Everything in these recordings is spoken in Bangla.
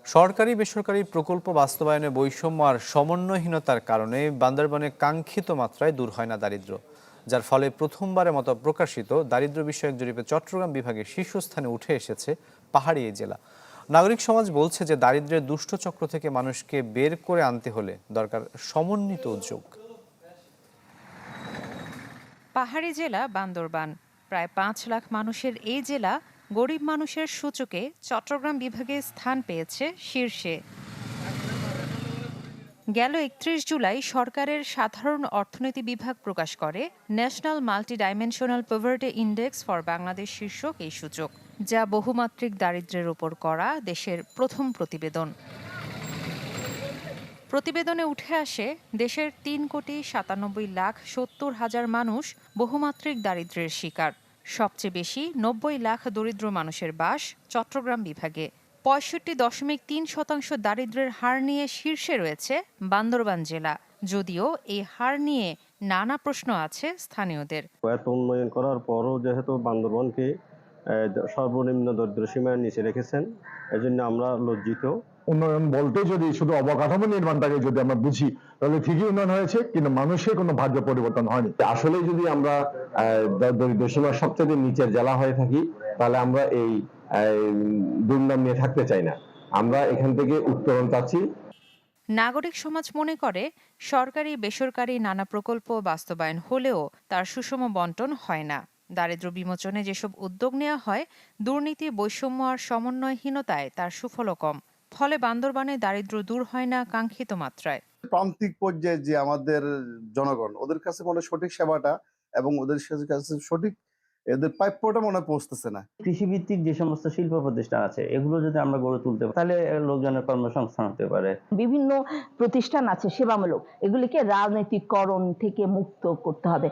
সরকারি বেসরকারি প্রকল্প বাস্তবায়নে বৈষম্য আর সমন্বয়হীনতার কারণে বান্দরবানে কাঙ্ক্ষিত মাত্রায় দূর হয় না দারিদ্র্য, যার ফলে প্রথমবারের মতো প্রকাশিত দারিদ্র্য বিষয়ক জরিপে চট্টগ্রাম বিভাগে শীর্ষস্থানে উঠে এসেছে পাহাড়ি এই জেলা। নাগরিক সমাজ বলছে যে দারিদ্র্যের দুষ্ট চক্র থেকে মানুষকে বের করে আনতে হলে দরকার সমন্বিত উদ্যোগ। পাহাড়ি জেলা বান্দরবান, প্রায় ৫ লাখ মানুষের এই জেলা গরিব মানুষের সূচকে চট্টগ্রাম বিভাগে স্থান পেয়েছে শীর্ষে। গেল ৩১ জুলাই সরকারের সাধারণ অর্থনীতি বিভাগ প্রকাশ করে national multi dimensional poverty index for Bangladesh শীর্ষক এই সূচক, যা বহুমাত্রিক দারিদ্র্যের উপর করা দেশের প্রথম প্রতিবেদন। প্রতিবেদনে উঠে আসে দেশের ৩,৯৭,৭০,০০০ মানুষ বহুমাত্রিক দারিদ্র্যের শিকার। সবচেয়ে বেশি ৯০ লাখ দরিদ্র মানুষের বাস চট্টগ্রাম বিভাগে। ৬৫.৩% দারিদ্র্যের হার নিয়ে শীর্ষে রয়েছে বান্দরবান জেলা, যদিও এই হার নিয়ে নানা প্রশ্ন আছে স্থানীয়দের। এত উন্নয়ন করার পরও যেহেতু বান্দরবানকে সর্বনিম্ন দরিদ্র সীমার নিচে রেখেছেন, এজন্য আমরা লজ্জিত। উন্নয়ন বলতে যদি শুধু অবকাঠামো নির্মাণটাকে যদি আমরা বুঝি, তাহলে ঠিকই উন্নয়ন হয়েছে, কিন্তু মানুষের কোনো ভাগ্য পরিবর্তন হয়নি। আসলে যদি আমরা দরিদ্র সীমার সবচেয়ে নিচের জেলা হয়ে থাকি, তাহলে আমরা এই দুর্নাম নিয়ে থাকতে চাই না। আমরা এখান থেকে উত্তরণ চাচ্ছি। নাগরিক সমাজ মনে করে সরকারি বেসরকারি নানা প্রকল্প বাস্তবায়ন হলেও তার সুষম বন্টন হয় না। দারিদ্র্য বিমোচনে যেসব উদ্যোগ নেওয়া হয়, দুর্নীতি, বৈষম্য আর সমন্বয়হীনতায় তার সুফল কম। ফলে বান্দরবানে দারিদ্র্য দূর হয় না কাঙ্ক্ষিত মাত্রায়। প্রান্তিক পর্যায়ে যে আমাদের জনগণ, ওদের কাছে মনে সঠিক সেবাটা এবং ওদের কাছে সঠিক এদের প্রাপ্যটা মনে পৌঁছতেছে না। কৃষিভিত্তিক যে সমস্ত শিল্প প্রতিষ্ঠান আছে, এগুলো যদি আমরা গড়ে তুলতে পারি, তাহলে লোকজনের কর্মসংস্থান হতে পারে। বিভিন্ন প্রতিষ্ঠান আছে সেবামূলক, এগুলিকে রাজনৈতিককরণ থেকে মুক্ত করতে হবে।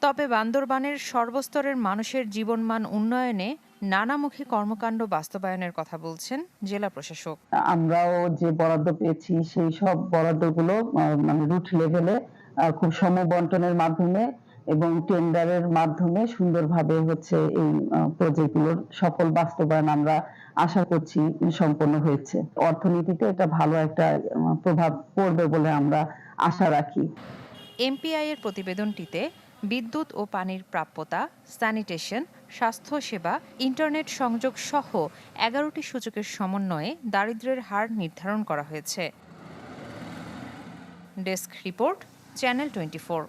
তবে বান্দরবানের সর্বস্তরের মানুষের জীবনমান উন্নয়নে নানামুখী কর্মকাণ্ড বাস্তবায়নের কথা বলছেন জেলা প্রশাসক। আমরাও যে বরাদ্দ পেয়েছি সেই সব বরাদ্দগুলো মানে রুট লেভেলে খুব সমবন্টনের মাধ্যমে এবং টেন্ডারের মাধ্যমে সুন্দরভাবে হচ্ছে এই প্রজেক্টগুলোর সফল বাস্তবায়ন আমরা আশা করছি সম্পন্ন হয়েছে। অর্থনীতিতে এটা ভালো একটা প্রভাব পড়বে বলে আমরা আশা রাখি। এমপিআই এর প্রতিবেদনটিতে বিদ্যুৎ ও পানির প্রাপ্যতা, স্যানিটেশন, স্বাস্থ্যসেবা, ইন্টারনেট সংযোগ সহ ১১টি সূচকের সমন্বয়ে দারিদ্র্যের হার নির্ধারণ করা হয়েছে। Desk report, channel 24।